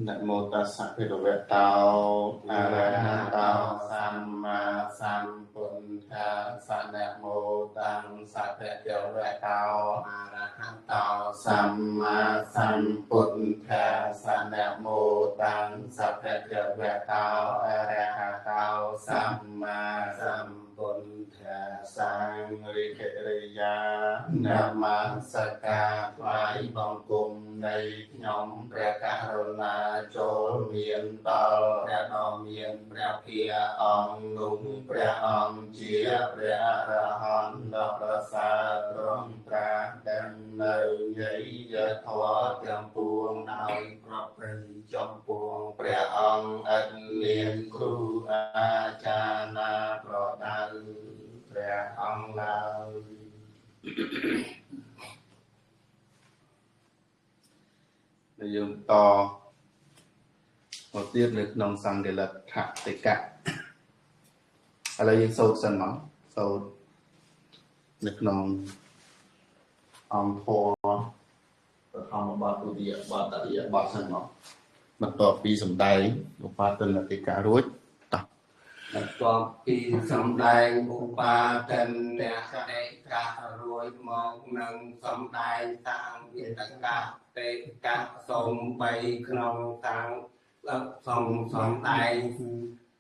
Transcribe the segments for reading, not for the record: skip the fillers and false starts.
นะโมตัสสะภะคะวะโตอะระหะโตสัมมาสัมพุทธัสสะนะโมตัสสะภะคะวะโตอะระหะโตสัมมาสัมพุทธัสสะนะโมตัสสะภะคะวะโตอะระหะโตสัมมาสัมพุทธัสสะริกริยานะมัสการថ្វាយបង្គំនៃខ្ញុំព្រះករុណាចូលមានដល់ព្រះដ៏មានព្រះភាអង្គនោះព្រះអង្គជាព្រះអរហន្តដ៏ប្រសើរទ្រង់ត្រាស់ដឹងនៅនៃយធម៌ទាំងពួងដោយប្រព្រឹត្តចំពោះព្រះអង្គឥតមានគ្រូអាចារ្យណាប្រដៅព្រះអង្គឡើយយើងតមកទៀតនៅក្នុងសង្កលដ្ឋតិកៈឥឡូវយើងសូត្រសិនមកសូត្រនៅក្នុងអង្គធម៌បឋមបទទុតិយបទតតិយបទសិនមកបន្ទាប់ពីសម្ដែងឧបទនតិកៈរួចតោះបន្ទាប់ពីសម្ដែងឧបទនតិកៈរួចមកនឹងសម្ដែងតាំងវិតកៈទេកៈសូម3ក្នុងតាំងសំដែង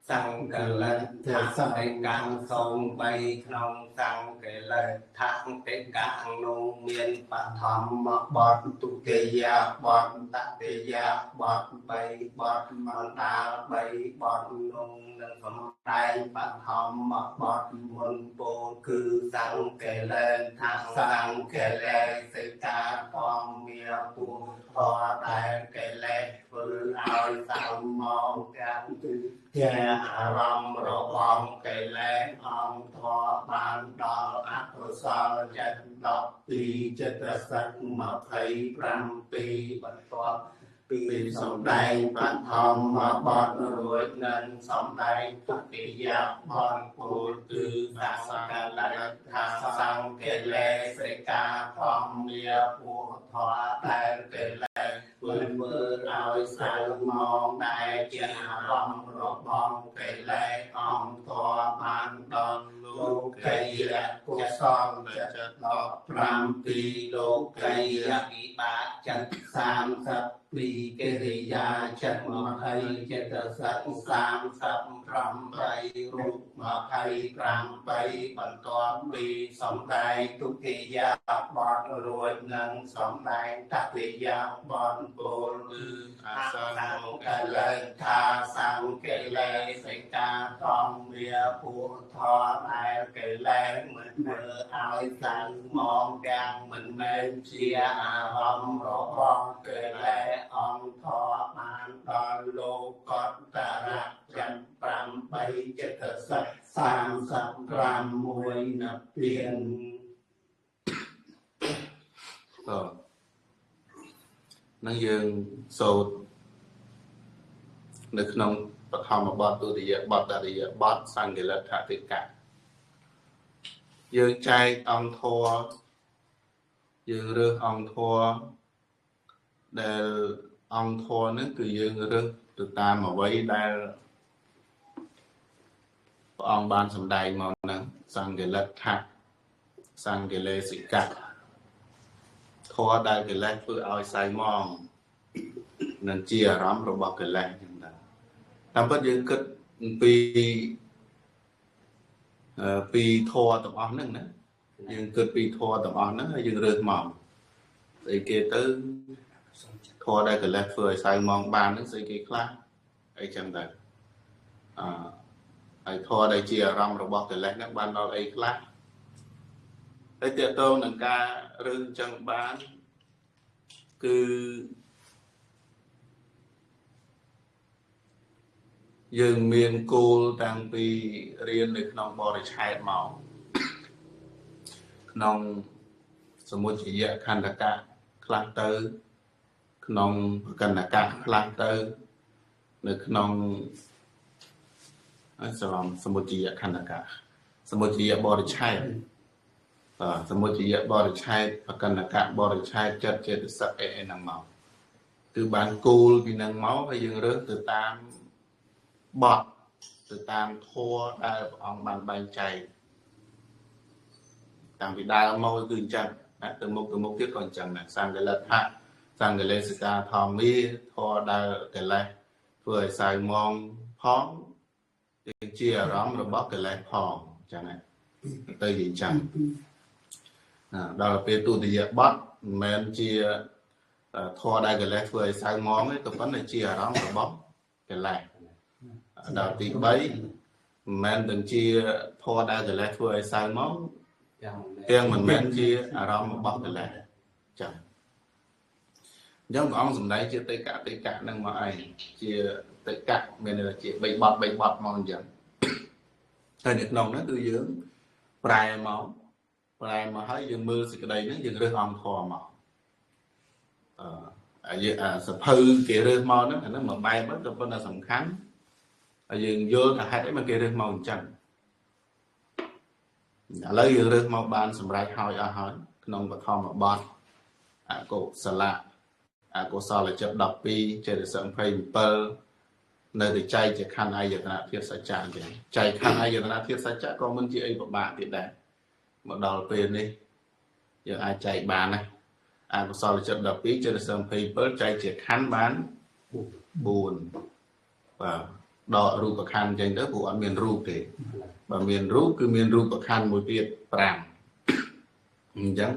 សង្កលដ្ឋតិកៈសូម3ក្នុងសង្កលដ្ឋតិកៈនោះមានបឋមបទទុតិយបទតតិយបទ3បទបណ្ដាល3បទនោះនឹងសម្ដែងបឋមបទមុនពោលគឺសង្កលដ្ឋសង្កលសិកាធម្មមានពុទ្ធដែលកិលេសធ្វើឲ្យសមងទាំងជាអារម្មណ៍របស់កិលេសអង្គធម៌បានដល់អកុសលចិត្ត12ចិត្តសិក27បន្ទាប់ពីសម្ដែងបឋមបទរួចនឹងសម្ដែងទុតិយបទពោលគឺសង្កលដ្ឋសង្កលេសិកាធម្មមានពុទ្ធដែលកិលេសធ្វើឲ្យសៅមកដែលជាអារម្មណ៍របស់កិលេសអង្គធម៌បានដល់លោកីយៈកុសលចិត្ត15ពីលោកីយៈវិបាកចិត្ត30ពីកិរិយាចិត្ត20ចិត្តសិក38រូប28បន្ទាប់ពីសម្ដែងទុតិយបទរួចនឹងសម្ដែងតតិយបទពោលគឺអសង្កលថាសង្កលេសិកាធម្មមានពុទ្ធដែលកិលេសមិនធ្វើឲ្យសាំងមកទាំងមិនមែនជាអារម្មណ៍របស់កិលេសអង្គធម៌បានដល់លោកតរៈចិត្ត8ចិត្តសិក35មួយនិព្វាននឹងយើងសូត្រនៅក្នុងបឋមបទទុតិយបទតតិយបទសង្កលដ្ឋតិកៈយើងចែកអង្គធម៌យើងរើសអង្គធម៌ដែលអង្គធម៌នេះគឺយើងរើសទៅតាមអ្វីដែលព្រះអង្គបានសម្ដែងមកហ្នឹងសង្កលដ្ឋៈសង្កលេសិកៈធម៌ដែលកិលេសធ្វើឲ្យសៅមងនឹងជាអារម្មណ៍របស់កិលេសចឹងដែរតាមពិតយើងគិតពីធម៌ទាំងអស់ហ្នឹងណាយើងគិតពីធម៌ទាំងអស់ហ្នឹងហើយយើងរើសមកស្អីគេទៅធម៌ដែលកិលេសធ្វើឲ្យសៅមងបានហ្នឹងស្អីគេខ្លះអីចឹងដែរហើយធម៌ដែលជាអារម្មណ៍របស់កិលេសហ្នឹងបានដល់អីខ្លះហើយតើតើនឹងការរើសចឹងបានគឺយើងមានគោលតាំងពីរៀននៅក្នុងបរិច្ឆេទមកក្នុងសមុជយៈខណ្ឌកៈខ្លះទៅក្នុងកណ្ឌកៈខ្លះទៅនៅក្នុងសមុជយៈខណ្ឌកៈសមុជយៈបរិច្ឆេទសមុជយៈបរិច្ឆេទកណ្ឌកៈបរិច្ឆេទចិត្តចេតសិកអីហ្នឹងមក គឺបានគូលពីនឹងមកហើយយើងរើសទៅតាមបទទៅតាមធម៌ដែលព្រះអង្គបានបែងចែកតាំងពីដើមមកគឺអញ្ចឹងណាទៅមុខទៀតក៏អញ្ចឹងដែរសង្ឃលដ្ឋៈសង្ឃលេសិកាធម្មាធម៌ដែលកិលេសធ្វើឲ្យសៅមងផងជាអារម្មណ៍របស់កិលេសផងអញ្ចឹងណាទៅនិយាយចាំដល់ពេលទុតិយបទមិនមែនជាធម៌ដែលកិលេសធ្វើឲ្យសៅមងទេក៏ប៉ុន្តែជាអារម្មណ៍របស់កិលេសដល់ទី3មិនមែនទាំងជាធម៌ដែលកិលេសធ្វើឲ្យសៅមងទាំងមិនមែនជាអារម្មណ៍របស់កិលេសចឹងអញ្ចឹងព្រះអង្គសម្ដែងជាតេកៈហ្នឹងមកឯងជាតេកៈមានជា3បទមកអញ្ចឹងហើយនៅក្នុងហ្នឹងគឺយើងប្រែមកហើយយើងមើលសេចក្តីហ្នឹងយើងរើសអង្គធម៌មកសភៅគេរើសមកហ្នឹងអាហ្នឹងមួយបែបទៅប៉ុន្តែសំខាន់ហើយយើងយល់ថាហេតុអីមកគេរើសមកអញ្ចឹងឥឡូវយើងរើសមកបានសម្រេចហើយអស់ហើយក្នុងបឋមបទអកុសលចិត្ត12ចេតសិក27នៅតែចែកជាខណ្ឌអាយតនធាតុសច្ចៈអញ្ចឹងចែកខណ្ឌអាយតនធាតុសច្ចៈក៏មិនជាអីពិបាកទៀតដែរមកដល់ពេលនេះយើងអាចចែកបានណាអកុសលចិត្ត12ចេតសិក27ចែកជាខណ្ឌបាន4បាទដករូបខណ្ឌអញ្ចឹងទៅព្រោះអត់មានរូបទេបើមានរូបគឺមានរូបខណ្ឌមួយទៀត5អញ្ចឹង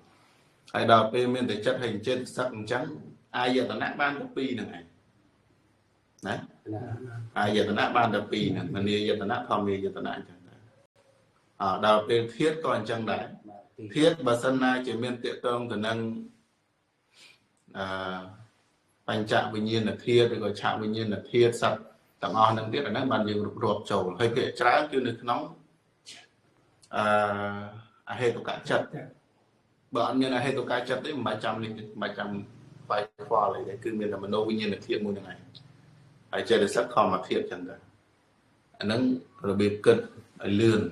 4ហើយដល់ពេលមានតែចិត្តហើយចិត្តសឹកអញ្ចឹងអាយតនៈបានតែ2ហ្នឹងឯងណាអាយតនៈបានតែ2ហ្នឹងមនីយតនៈធម្មាយតនៈអញ្ចឹងដែរដល់ពេលធាតុក៏អញ្ចឹងដែរធាតុបើសិនណាជាមានតេតងទៅនឹងបញ្ចវិញ្ញាណធាតុឬក៏ឆវិញ្ញាណធាតុសត្វទាំងអស់ហ្នឹងទៀតអាហ្នឹងបានយើងរាប់ចូលហើយភាគច្រើនគឺនៅក្នុងអហេតុកចិត្តបើអត់មានអហេតុកចិត្តទេមិនបាច់ចាំនេះមិនបាច់ចាំបាយខ្វល់អីទេគឺមានតែមនោវិញ្ញាណធាតុមួយហ្នឹងឯងហើយចេតសិកធម្មធាតុចឹងទៅអាហ្នឹងរបៀបគិតឲ្យលឿន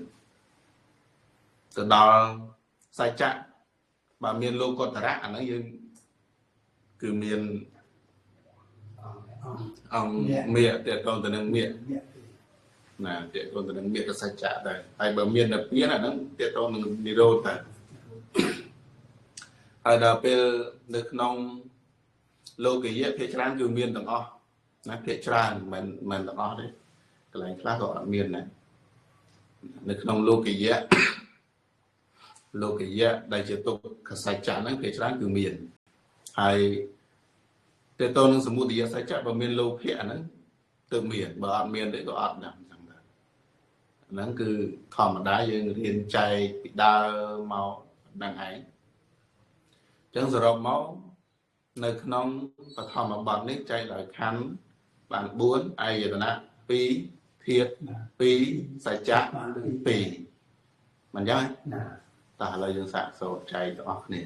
ទៅដល់សច្ចៈបើមានលោកុត្តរៈអាហ្នឹងយើងគឺមានអង្គមេតេតងទៅនឹងមេណាតេតងទៅនឹងមេតសច្ចៈដែរហើយបើមានតែពៀនអាហ្នឹងតេតងនឹងនិរោធតែហើយដល់ពេលនៅក្នុងលោកយៈភាគច្រើនគឺមានទាំងអស់ណាភាគច្រើនមិនទាំងអស់ទេកន្លែងខ្លះក៏អត់មានដែរនៅក្នុងលោកយៈដែលជាទុក្ខសច្ចៈហ្នឹងភាគច្រើនគឺមានហើយតើតើនឹងសមុទយសច្ចៈបើមានលោភៈហ្នឹងទើបមានបើអត់មានទេក៏អត់ដែរអញ្ចឹងដែរហ្នឹងគឺធម្មតាយើងរៀនចែកពីដើមមកហ្នឹងឯងអញ្ចឹងសរុបមកនៅក្នុងបឋមបទនេះចែកដោយខណ្ឌបាន4អាយតនៈ2ធាតុ2សច្ចៈ2មិនចឹងតោះឥឡូវយើងសាកសូត្រចែកទាំងអស់គ្នា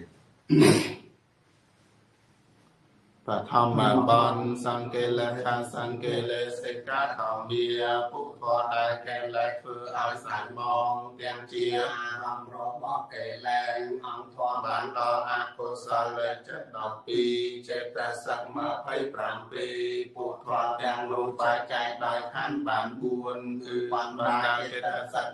បឋមបទសង្កេលថាសង្កេលេសិកាធម្មាពុទ្ធវត្តដែលកេលេសធ្វើឲ្យសាច់មកទាំងជាអារម្មណ៍របស់កេលេសអង្គធម៌បានដល់អកុសលចិត្ត12ចេតសិក27ពុទ្ធវត្តទាំងនោះបែកចែកដោយខណ្ឌបាន4គឺបណ្ដាចេតសិក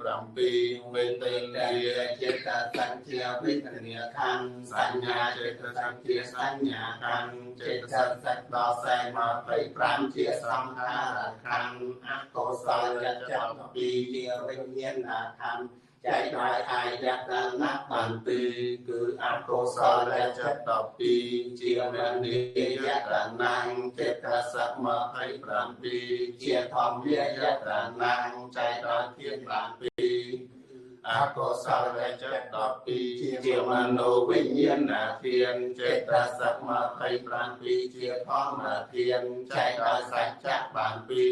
27វេទិជាចេតសិកជាវេទនាខណ្ឌសញ្ញាចេតសិកជាសញ្ញាខណ្ឌចេតសិកដល់45ជាសង្ខារខណ្ឌអកុសលចិត្ត12ជាវិញ្ញាណខណ្ឌចែកដោយអាយតនៈបាន2គឺអកុសលចិត្ត12ជាមនីយតនៈចេតសិក27ជាធម្មាយតនៈចែកដោយធាតុបាន2អកុសលចិត្ត12ជាមនោវិញ្ញាណធាតុចេតសិក27ជាធម្មធាតុចែកដោយសច្ចៈបាន2គឺ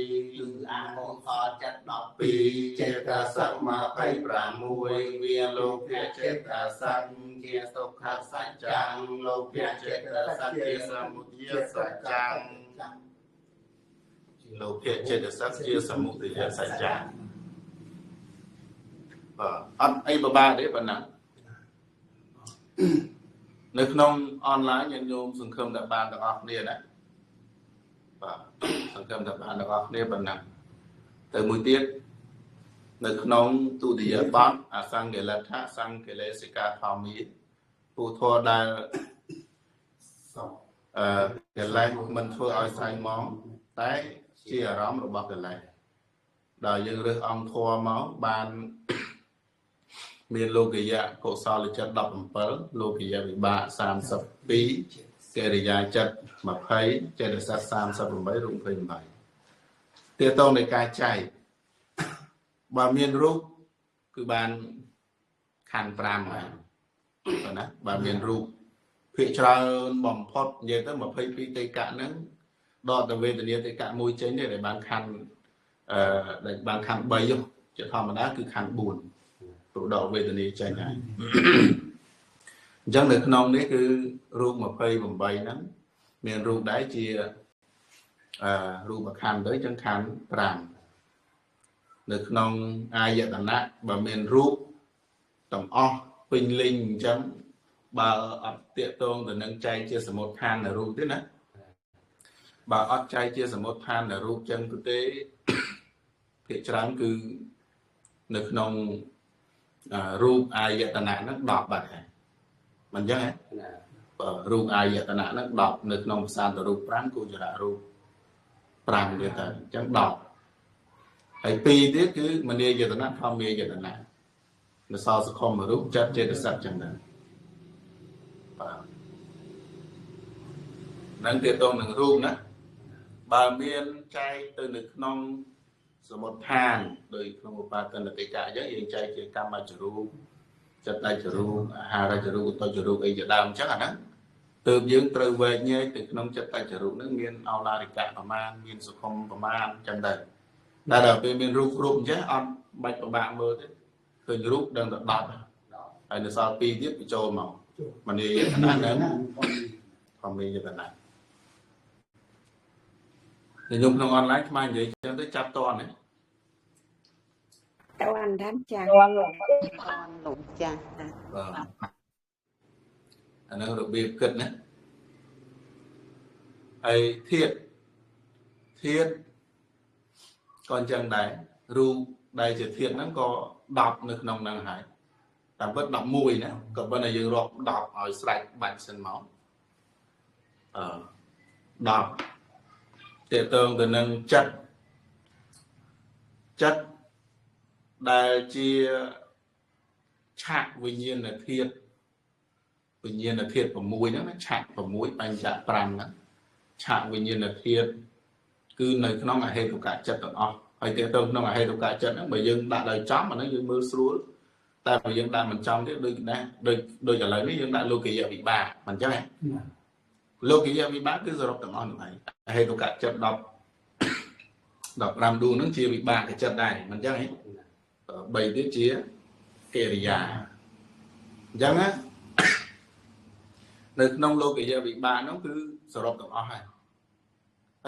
អកុសលចិត្ត12ចេតសិក26វាលោកភៈចេតសិកជាសុខសច្ចៈលោកភៈចេតសិកជាសមុទយសច្ចៈលោកភៈចេតសិកជាសមុទយសច្ចៈអត់អីបបាទេប៉ុណ្ណា នៅក្នុង online យើងញោមសង្ឃឹមតែបានទាំងអស់គ្នាណាបាទសង្ឃឹមតែបានទាំងអស់គ្នាប៉ុណ្ណឹងទៅមួយទៀតនៅក្នុងទុតិយបទអសង្កេលដ្ឋៈសង្កេលេសិកាធម្មីពូធរដែលកិលេសមិនធ្វើឲ្យស្អែកមកតែជាអារម្មណ៍របស់កិលេសដល់យើងរើសអង្គធម៌មកបានមានលោកយៈកុសលចិត្ត17លោកយៈវិបាក32កិរិយាចិត្ត20ចេតសិក38រូប28ទាក់ទងនៃការចែកបើមានរូបគឺបានខណ្ឌ5ហើយណាបើមានរូបភាគច្រើនបំផុតនិយាយទៅ22ទេកៈហ្នឹងដកទៅវេទនាទេកៈមួយចេញទេដែលបានខណ្ឌដែលបានខណ្ឌ3ជាធម្មតាគឺខណ្ឌ4ព្រោះដកវេទនាចេញហើយអញ្ចឹងនៅក្នុងនេះគឺរូប28ហ្នឹងមានរូបដែរជារូបខណ្ឌទៅអញ្ចឹងខណ្ឌ5នៅក្នុងអាយតនៈបើមានរូបទាំងអស់ពេញលេញអញ្ចឹងបើអត់តាកតងទៅនឹងចែកជាសមុទ្ឋាននៃរូបទេណាបើអត់ចែកជាសមុទ្ឋាននៃរូបអញ្ចឹងទេភាគច្រើនគឺនៅក្នុងរូបអាយតនៈហ្នឹង10បាត់ហើយមិនអញ្ចឹងហ៎រូបអាយតនៈហ្នឹង10នៅក្នុងភាសាទៅរូប5គូចរៈរូប5ទៀតទៅអញ្ចឹង10ហើយ2ទៀតគឺមនីយតនៈធម្មាយតនៈនៅសល់សខុមរូបចិត្តចេតសិកអញ្ចឹងដែរបាទនឹងទាក់ទងនឹងរូបណាបើមានចែកទៅនៅក្នុងសមុទ្ឋានដោយក្នុងឧបាទនតិកៈអញ្ចឹងយើងចែកជាកម្មចរូបចិត្តចរូបអាហារចរូបឧត្តចរូបអីជាដើមអញ្ចឹងអាហ្នឹងទើបយើងត្រូវវែកញែកទៅក្នុងចិត្តចរូបហ្នឹងមានអោឡារិកៈប្រមាណមានសុខុមប្រមាណអញ្ចឹងដែរតែដល់ពេលមានរូបអញ្ចឹងអត់បាច់ពិបាកមើលទេឃើញរូបដឹងតែ10ហើយនៅសល់2ទៀតបញ្ចូលមកមនីយតនៈហ្នឹងធម្មាយតនៈខ្ញុំក្នុងអនឡាញខ្មៅនិយាយចឹងទៅចាប់តន់ហ្នឹងតន់តាមចាស់លោកចាស់អានោះរបៀបគិតណាហើយធាតុក៏អញ្ចឹងដែររូបដែលជាធាតុហ្នឹងក៏10នៅក្នុងហ្នឹងហើយតាមពិត11ណាក៏ប៉ុន្តែយើងរាប់10ឲ្យស្រេចបាច់សិនមក10ទាក់ទងទៅនឹងចិត្តដែលជាឆាកវិញ្ញាណធាតុ6ហ្នឹងណាឆាក6បញ្ចៈ5ហ្នឹងឆាកវិញ្ញាណធាតុគឺនៅក្នុងអហេតុកៈចិត្តទាំងអស់ហើយទាក់ទងក្នុងអហេតុកៈចិត្តហ្នឹងបើយើងដាក់ដោយចំអាហ្នឹងយើងមើលស្រួលតែបើយើងដាក់មិនចំទេដូចណាដូចឥឡូវនេះយើងដាក់លោកយៈវិបាកមិនអញ្ចឹងទេលោកយៈវិបាកគឺសរុបទាំងអស់ហ្នឹងហើយអហេតុកៈចិត្ត15ដួងហ្នឹងជាវិបាកចិត្តដែរមិនអញ្ចឹងទេ3ទៀតជាកិរិយាអញ្ចឹងណានៅក្នុងលោកយៈវិបាកហ្នឹងគឺសរុបទាំងអស់ហើ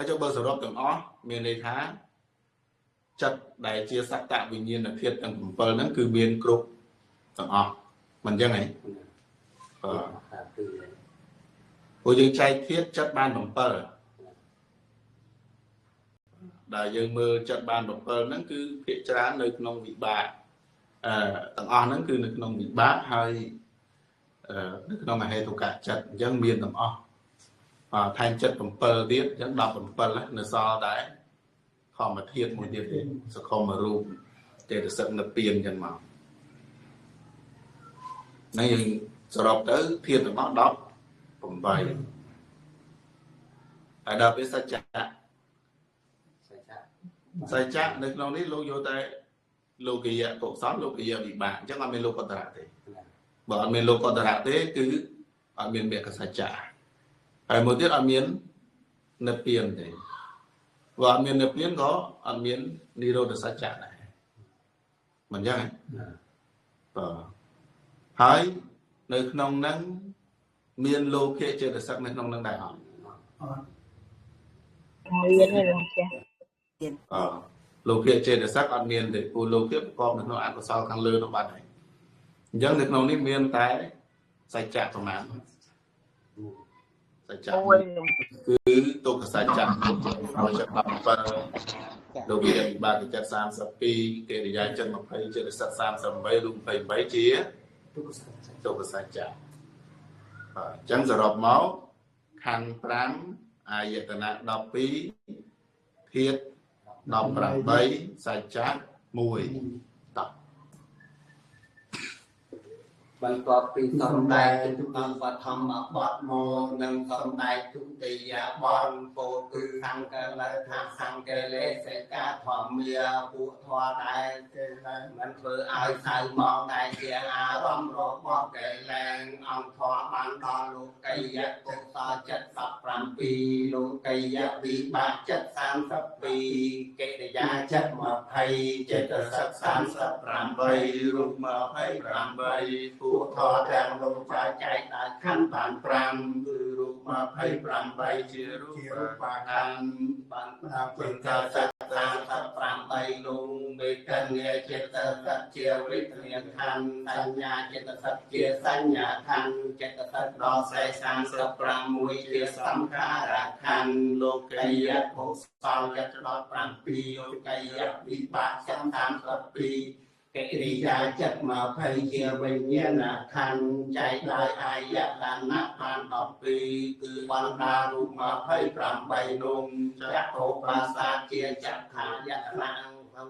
យចុះបើសរុបទាំងអស់មានន័យថាចិត្តដែលជាសក្តវិញ្ញាណធាតុទាំង7ហ្នឹងគឺមានគ្រប់ទាំងអស់មិនអញ្ចឹងហ៎ព្រោះយើងចែកធាតុចិត្តបាន7ដែលយើងមើលចិត្តបាន7ហ្នឹងគឺភាគច្រើននៅក្នុងវិបាកទាំងអស់ហ្នឹងគឺនៅក្នុងវិបាកហើយនៅក្នុងអហេតុកៈចិត្តអញ្ចឹងមានទាំងអស់ថែមចិត្ត7ទៀតអញ្ចឹង17នៅសល់តែធម្មធាតុមួយទៀតទេសខុមរូបចេតសិកនិព្វានអញ្ចឹងមកហ្នឹងយើងសរុបទៅធាតុទាំងអស់18ហើយដល់ពេលសច្ចៈនៅក្នុងនេះលោកយកតែលោកយៈកុសលលោកយៈវិបាកអញ្ចឹងអត់មានលោកតរៈទេបើអត់មានលោកតរៈទេគឺអត់មានមគ្គសច្ចៈហើយមួយទៀតអត់មាននិព្វានទេបើអត់មាននិព្វានក៏អត់មាននិរោធសច្ចៈដែរមិនអញ្ចឹងបាទហើយនៅក្នុងហ្នឹងមានលោកៈចេតសិកនៅក្នុងហ្នឹងដែរអត់មានទេលោកចាស់លោកៈចេតសិកអត់មានទេព្រោះលោកៈប្រកបនៅក្នុងអកុសលខាងលើនោះបាត់ហើយអញ្ចឹងនៅក្នុងនេះមានតែសច្ចៈប្រមាណ សច្ចៈ មួយ គឺទុក្ខសច្ចៈឲ្យចិត្ត17លោកវិរិយវិបាកចិត្ត32កិរិយាចិត្ត20ចិត្តសិត38រូប28ជាទុក្ខសច្ចៈអញ្ចឹងសរុបមកខណ្ឌ5អាយតនៈ12ធាតុ18សច្ចៈ1តោះ បន្ទាប់ពីសំដែងទុកបឋមបទមកនិងសំដែងទុតិយបទពោលគឺសង្កលថាសង្កលេសេកាធម្មាពួកធម៌ដែលមិនធ្វើឲ្យសៅមកដែលជាអារម្មណ៍របស់កិលេសអង្គធម៌បានដល់លោកីយកុសល77លោកីយវិបាក32កិរិយា20ចេតសិក38រូប28ពួកធម៌ទាំងលោកចែកដល់ខណ្ឌបាន5គឺរូប28ជារូបខណ្ឌបានជាកើតសិក38លោកមេកញ្ញាចិត្តសិកជាវិញ្ញាណខណ្ឌសញ្ញាចិត្តសិកជាសញ្ញាខណ្ឌចិត្តសិកដល់46ជាសង្ខារខណ្ឌលោកីយកុសលចិត្តដល់7លោកីយវិបាក32កិរិយាចិត្ត20ជាវិញ្ញាណខណ្ឌចែកដោយអាយតនៈបាន12គឺបណ្ដារូប28នោះចក្ខុប្រាសាទជាចក្ខាយតនៈរូ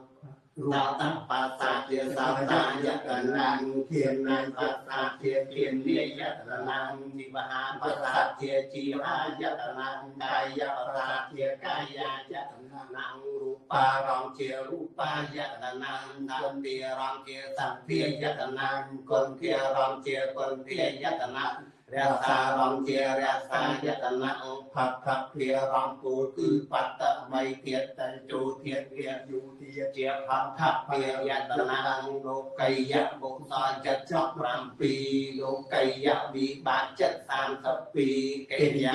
បតប្រាសាទជាសោតាយតនៈធានាប្រាសាទជាធានាយតនៈជីវហាប្រាសាទជាជីវាយតនៈកាយប្រាសាទជាកាយាយតនៈរូបារម្មណ៍ជារូបាយតនៈគុណធារម្មណ៍ជាសន្ធាយតនៈគុណធារម្មណ៍ជាគុណធាយតនៈរសារម្មណ៍ជារសាយតនៈផតថភារម្មណ៍គូគឺបតមីធាតជូធាតវាយុធាជាផតថភាយតនៈលោកីយកុសល77លោកីយវិបាក32កិរិយា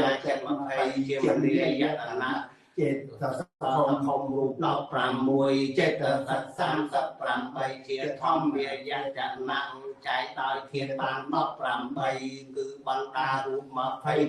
20ជាមនីយតនៈចេតសធម្មរូប16ចេតសិក38ជាធម្មយតនៈចែកដោយធាតុបាន18គឺបណ្ដារូប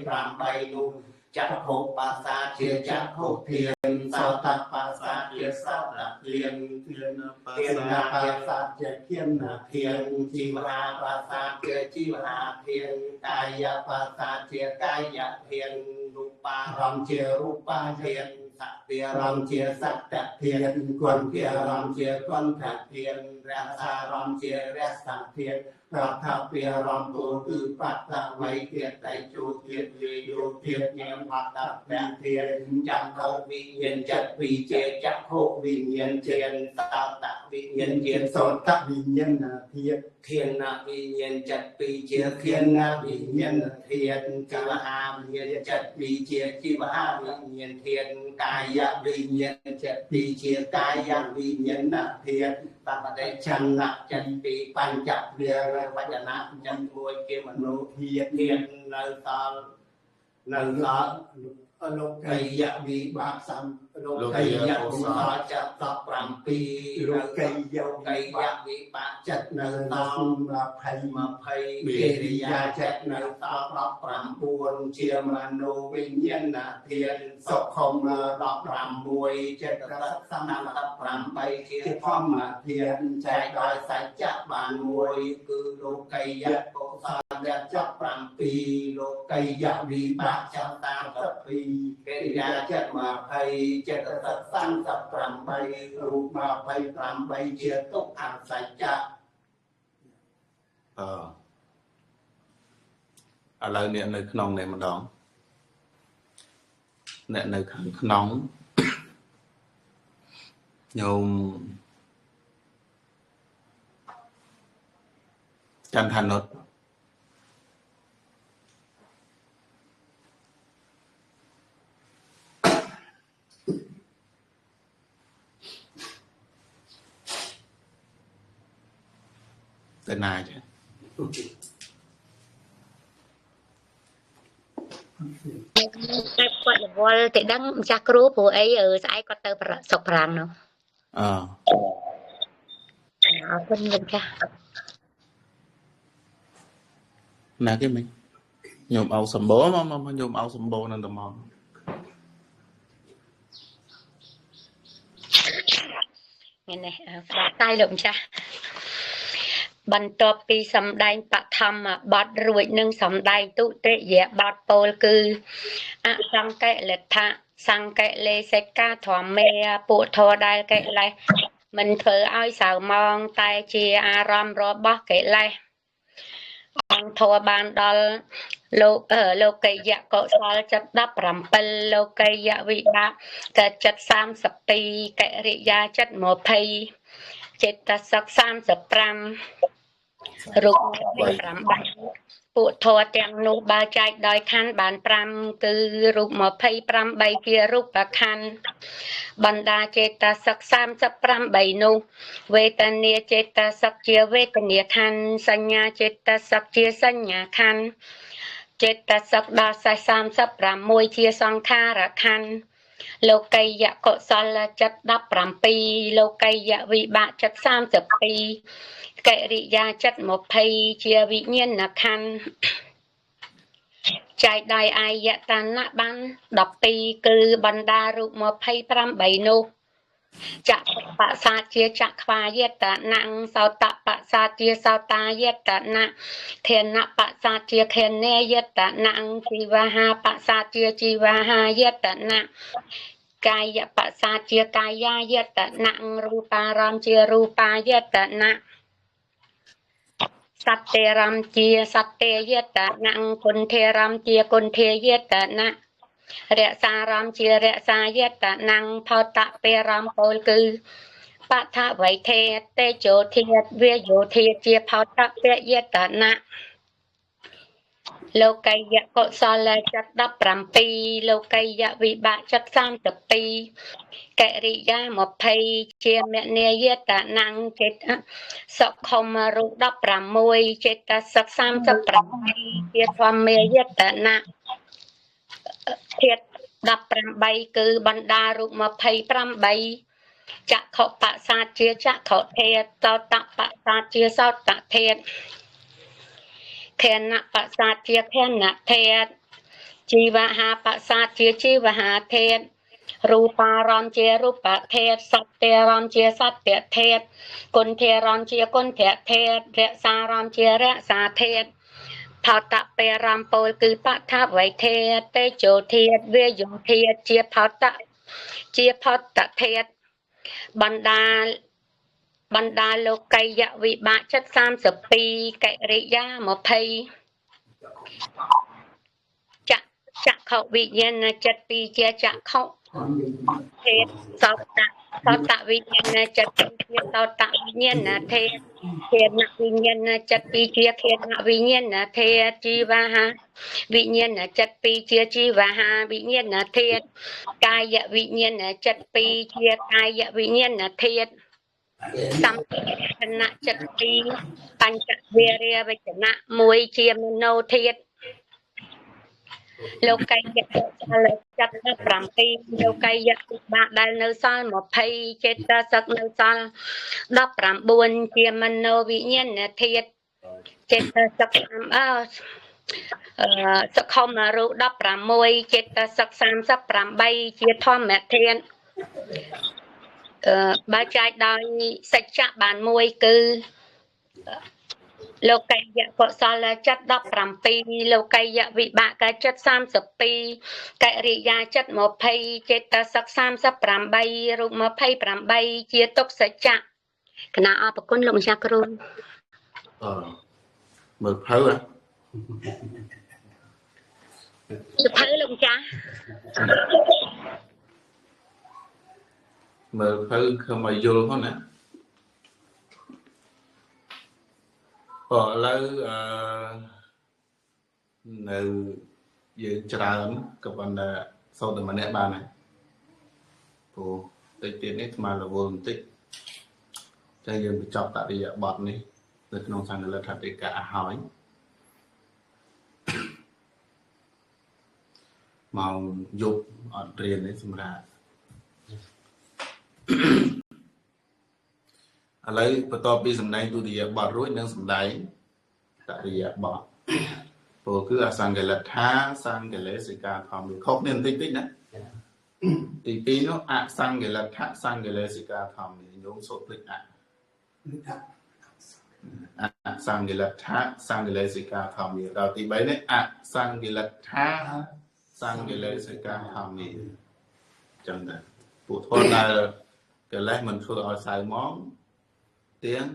28នោះចក្ខុបាសាជាចក្ខុធានសោតបាសាជាសោតធានធានាបាសាជាធានាធានជីវហាបាសាជាជីវហាធានកាយបាសាជាកាយធានរូបារម្មណ៍ជារូបាធានសក្តិរម្មណ៍ជាសក្តិធានគុណធារម្មណ៍ជាគុណធានរសារម្មណ៍ជារសធានប្រថាពារម្មណ៍គោគឺបតវៃធាតតែជួធាតវិយោធាតញាមបតព្រះធានចក្ខុវិញ្ញាណចិត្តពីជាចក្ខុវិញ្ញាណជាតតវិញ្ញាណជាសោតវិញ្ញាណធាតធានវិញ្ញាណចិត្តពីជាធានវិញ្ញាណធាតជីវហាវិញ្ញាណចិត្តពីជាជីវហាវិញ្ញាណធាតកាយវិញ្ញាណចិត្តពីជាកាយវិញ្ញាណធាតបបដិចន្ទចិត្តពីបញ្ចវាវចនៈចិនមួយគេមនុស្សធាតធាននៅដល់លោកីយវិបាកលោកីយកុសល77លោកីយកីយវិបាកចិត្តនៅដល់20កិរិយាចិត្តនៅដល់19ជាមនោវិញ្ញាណធានសុខុម16ចិត្ត38ជាធម្មធានចែកដោយសច្ចៈបានមួយគឺលោកីយកុសលចាប់7លោកីយវិបាក32កិរិយាចិត្ត20ចិត្ត38រូប28ជាទុក្ខអសច្ចៈឥឡូវអ្នកនៅក្នុងនេះម្ដងអ្នកនៅខាងក្នុងញោមចន្ទនុតទៅណាចាគាត់រវល់តែដឹងម្ចាស់គ្រូព្រោះអីស្អែកគាត់ទៅសុកប្រាំងនោះអរគុណលោកចាស់ណាគេមិញ nhôm áo sầm bố mà nhôm áo sầm bố nên tầm mòn នេះស្ដាប់តែលោកម្ចាស់បន្ទាប់ពីសម្ដែងបឋមបទរួចនឹងសម្ដែងទុតិយបទពោលគឺអសង្កេលដ្ឋៈសង្កេលេសិកាធម្មេពួកធរដែលកិលេសមិនធ្វើឲ្យសៅម៉ងតែជាអារម្មណ៍របស់កិលេសអង្គធរបានដល់លោកយៈកុសលចិត្ត17លោកយៈវិបាកចិត្ត32កិរិយាចិត្ត20ចិត្តសក35រូប8ពួកធរទាំងនោះបើចែកដោយខណ្ឌបាន5គឺរូប28ជារូបខណ្ឌបណ្ដាចេតសិក38នោះវេទនាចេតសិកជាវេទនាខណ្ឌសញ្ញាចេតសិកជាសញ្ញាខណ្ឌចេតសិកដល់36ជាសង្ខារខណ្ឌលោកយៈកុសលចិត្ត17លោកយៈវិបាកចិត្ត32កិរិយាចិត្ត20ជាវិញ្ញាណខណ្ឌចែកដោយអាយតនៈបាន12គឺបណ្ដារូប28នោះចក្ខបសាជាចក្ខវាយតនៈសោតបសាជាសោតាយតនៈខេនបសាជាខេនេយតនៈជីវហាបសាជាជីវហាយតនៈកាយបសាជាកាយាយតនៈរូបារម្មណ៍ជារូបាយតនៈសត្ទេរម្មណ៍ជាសត្ទេយតនៈគុណធេរម្មណ៍ជាគុណធេយតនៈរសារម្មណ៍ជារសាយតនៈផោតពេរម្មណ៍ពោលគឺបថវៃធេតេជោធាតវាយោធាតជាផោតពយតនៈលោកយៈកុសលចិត្ត17លោកយៈវិបាកចិត្ត32កិរិយា20ជាមនីយតនៈចិត្តសុខមរូប16ចិត្តសិក38ជាធម្មាយតនៈធាត18គឺបណ្ដារូប28ចក្ខុបសាជាចក្ខុធាតសោតបសាជាសោតធាតខេនបសាជាខេនធាតជីវហាបសាជាជីវហាធាតរូបារម្មណ៍ជារូបធាតសត្ទេរម្មណ៍ជាសត្ទធាតគុណធេរម្មណ៍ជាគុណធធាតរសារម្មណ៍ជារសាធាតផោតពេរម្មណ៍ពោលគឺបថវៃធេតេជោធាតវាយោធាតជាផោតធាតបណ្ដាលោកយៈវិបាកចិត្ត32កិរិយា20ចក្ខុវិញ្ញាណចិត្ត2ជាចក្ខុធាតសោតវិញ្ញាណចិត្ត2ជាសោតវិញ្ញាណធាតខេនវិញ្ញាណចិត្ត2ជាខេនវិញ្ញាណធាតជីវហាវិញ្ញាណចិត្ត2ជាជីវហាវិញ្ញាណធាតកាយវិញ្ញាណចិត្ត2ជាកាយវិញ្ញាណធាតសម្បណៈចិត្ត2បញ្ចវេរវចនៈ1ជាមโนធាតុលោកយៈកុសលចិត្ត17លោកយៈវិបាកដែលនៅសល់20ចេតសិកនៅសល់19ជាមโนវិញ្ញាណធាតុចេតសិកសុខមរូប16ចេតសិក38ជាធម្មធាតុបើចែកដោយសច្ចៈបាន1គឺលោកយៈកុសលចិត្ត17លោកយៈវិបាកចិត្ត32កិរិយាចិត្ត20ចេតសិក38រូប28ជាទុក្ខសច្ចៈគណៈអរគុណលោកម្ចាស់គ្រូមើលភៅសុភៅលោកម្ចាស់មើលភៅខំឲ្យយល់ផងណាឥឡូវនៅយើងច្រើនក៏ប៉ុន្តែសូត្រតែម្នាក់បានហើយព្រោះតិចទៀតនេះស្មើរវល់បន្តិចចឹងយើងបញ្ចប់តរិយាបទនេះនៅក្នុងសង្ឃលដ្ឋតិកៈហើយម៉ោងយប់អត់រៀននេះសម្រាប់ឥឡូវបន្ទាប់ពីសម្ដែងទុតិយបទរួចនឹងសម្ដែងតរិយាបទ ពោលគឺអសង្កលដ្ឋាសង្កលេសិកាធម្មខុសនេះបន្តិចណាទី2នោះអសង្កលដ្ឋសង្កលេសិកាធម្មញោមសូត្រភ្លេចអសង្កលដ្ឋសង្កលេសិកាធម្មដល់ទី3នេះអសង្កលដ្ឋសង្កលេសិកាធម្មចឹងដែរពួកធនដែលកិលេសមិនធ្វើឲ្យសៅមកទាំង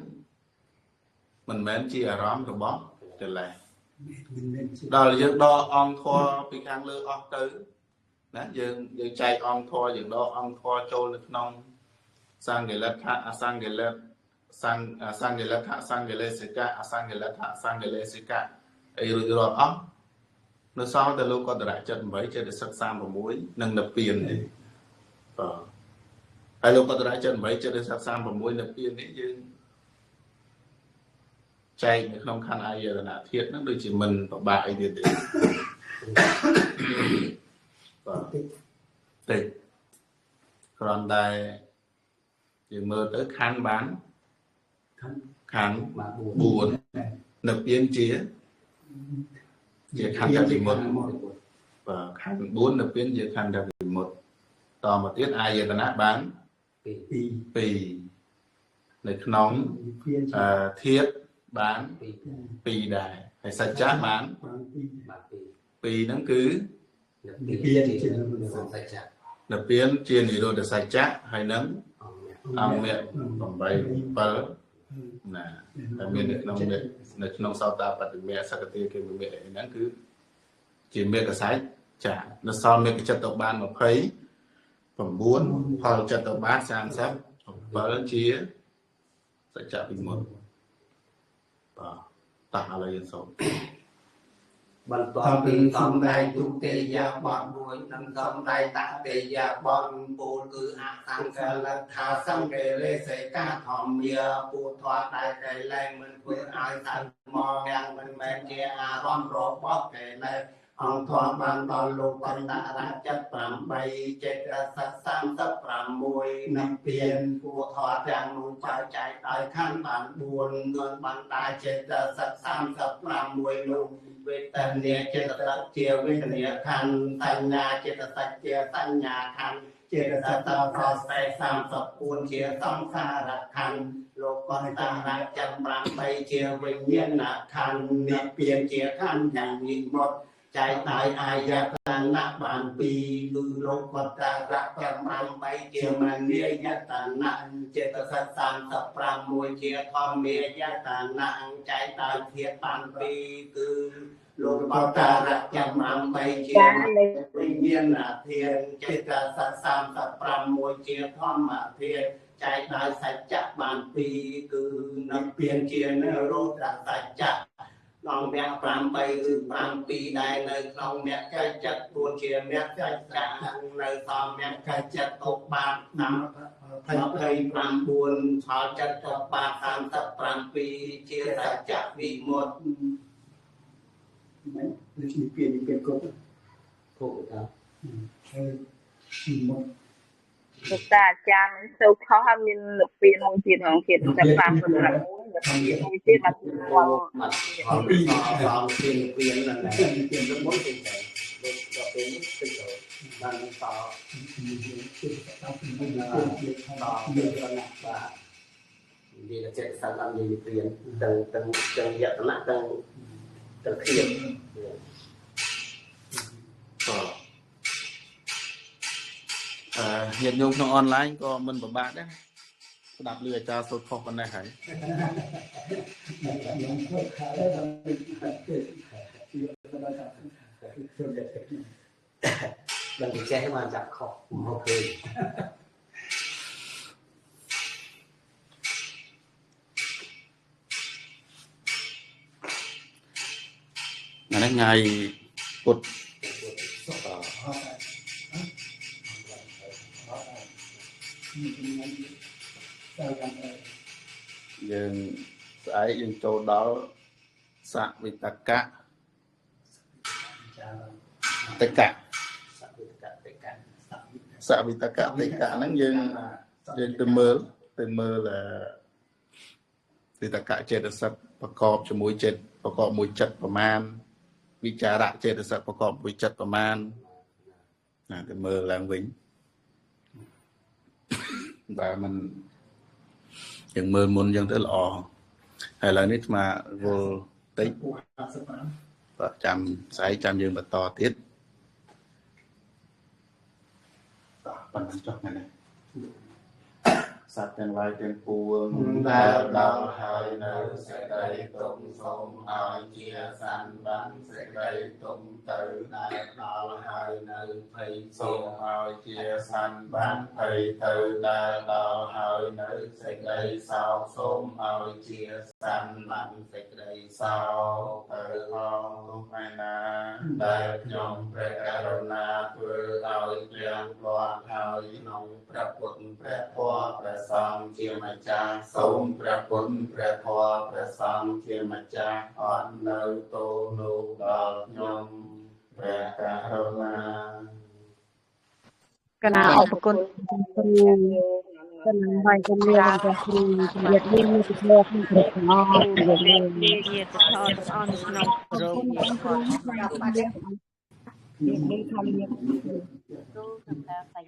មិនមែនជាអារម្មណ៍របស់កិលេសដល់យើងដកអង្គធម៌ពីខាងលើអស់ទៅណាយើងចែកអង្គធម៌យើងដកអង្គធម៌ចូលនៅក្នុងសង្កលដ្ឋអសង្កលដ្ឋសង្កលដ្ឋសង្កលេសិកាអសង្កលដ្ឋសង្កលេសិកាអីរួចរាល់អស់នៅសល់តែលោកកតរៈចិត្ត8ចិត្តសិក្សា36និងនិព្វាននេះបាទហើយលោកកតរៈចិត្ត8ចិត្តសិក្សា36និព្វាននេះយើងចែកនៅក្នុងខណ្ឌអាយតនធាតុហ្នឹងដូចជាមិនពិបាកអីទៀតទេបាទតិចគ្រាន់តែយើងមើលទៅខណ្ឌបានខណ្ឌ4នៅពៀនជាខណ្ឌតែពីមុនបាទខណ្ឌ4នៅពៀនជាខណ្ឌតែពីមុនតមកទៀតអាយតនៈបាន2នៅក្នុងធាតុបាន2ដែរហើយសច្ចៈបាន2ហ្នឹងគឺនិព្វានជាសច្ចៈនិព្វានជានិរោធសច្ចៈហើយនឹងអង្គមគ្គ8 7ណាតែមាននៅក្នុងសោតាបតិមេសកតិគេមេហ្នឹងគឺជាមេកសច្ចៈនៅសល់មេកចិត្តទៅបាន29ផលចិត្តទៅបាន37ជាសច្ចៈពីមុនបាទតោះឥឡូវយើងសូមបន្ទាប់ពីសំដែងទុតិយបទមួយនិងសំដែងតតិយបទពោលគឺអសង្កលដ្ឋាសង្កេលេសិកាធម្មាពុទ្ធដែលកិលេសមិនធ្វើឲ្យសៅមកយ៉ាងមិនមែនជាអារម្មណ៍របស់កិលេសអង្គធម៌បានដល់លោកកន្តរៈចិត្ត8ចិត្តស36និព្វានពុទ្ធទាំងនោះចែកចាយដោយខណ្ឌបាន4នឹងបណ្ដាចិត្ត36នោះវេទនាចិត្តសច្ចជាវេទនាខណ្ឌសញ្ញាចិត្តសច្ចជាសញ្ញាខណ្ឌចិត្តសច្ចប្រសេ34ជាសង្សារខណ្ឌលោកកន្តរៈចិត្ត8ជាវិញ្ញាណខណ្ឌនិព្វានជាខណ្ឌយ៉ាងនិមត់ចែកដោយអាយតនៈបាន2គឺលោកកតរៈ8ជាមនីយតនៈចិត្តសច្ច36ជាធម្មាយតនៈចែកដោយធាតុបាន2គឺលោកកតរៈ8ជាវិញ្ញាណធាតុចិត្តសច្ច36ជាធម្មធាតុចែកដោយសច្ចៈបាន2គឺនិព្វានជានិរោធសច្ចៈអង្គមគ្គ8ឬ7ដែរនៅក្នុងមគ្គចិត្ត4ជាមគ្គចិត្តនៅក្នុងមគ្គចិត្តទុកបាន29ផលចិត្តទុកបាន37ជាសច្ចៈវិមុតមិននិព្វានគ្រប់ពុទ្ធហើយវិមុតតាអាចារ្យមិនសូវខុសហើយមាននិព្វានមួយទៀតក្នុងទៀតតែ5សម្រាប់មួយទៀតមកពីដល់ពីនិព្វានហ្នឹងនិព្វានទៅមុនទៅដល់ពេលនេះទៅបានតដល់បាទនិយាយចេះសាប់និយាយនិព្វានទាំងយតនៈទាំងធាតុញាតិញោមក្នុងអនឡាញក៏មិនពិបាកដែរស្ដាប់ឮអាចារ្យសូត្រខុសប៉ុណ្ណេះហើយដល់ទៅចេះបានចាប់ខុសមកឃើញថ្ងៃថ្ងៃពុទ្ធយើងស្អែកយើងចូលដល់សវិតកៈតកៈសវិតកៈតកៈហ្នឹងយើងទៅមើលវិតកៈចេតសិកប្រកបជាមួយចិត្តប្រកបមួយចិត្តប្រមាណ វិចារៈចេតសិកប្រកបវិចិត្រប្រមាណណាទៅមើលឡើងវិញបើមិនយើងមើលមុនយើងទៅល្អហើយឥឡូវនេះស្មាវល់តិចបើចាំស្អែកចាំយើងបន្តទៀតប៉ុណ្ណឹងចុះហ្នឹងសត្វទាំងឡាយទាំងពួងដែលដល់ហើយនៅសេចក្តីទុំសូមឲ្យជាសន្និបាតសេចក្តីទុំទៅដែលដល់ហើយនៅភ័យសូមឲ្យជាសន្និបាតភ័យទៅដែលដល់ហើយនៅសេចក្តីសោកសូមឲ្យជាសន្និបាតសេចក្តីសោកទៅផងលោកឯណាដែលខ្ញុំព្រះករុណាធ្វើឲ្យយ៉ាងលាត់ហើយក្នុងព្រះពុទ្ធព្រះធម៌ព្រះសង្ឃជាម្ចាស់សូមព្រះពុទ្ធព្រះធម៌ព្រះសង្ឃជាម្ចាស់អត់នៅទោសលោកដល់ខ្ញុំព្រះករុណា កណាអរគុណគ្រូកណាបាយជំរាបរបស់គ្រូជំរាបនេះមានពីក្នុងព្រះអង្គជំរាបនេះជាតថអនក្នុងរោគនេះគាត់បាទនេះខាងនេះគ្រូសម្រាប់តែ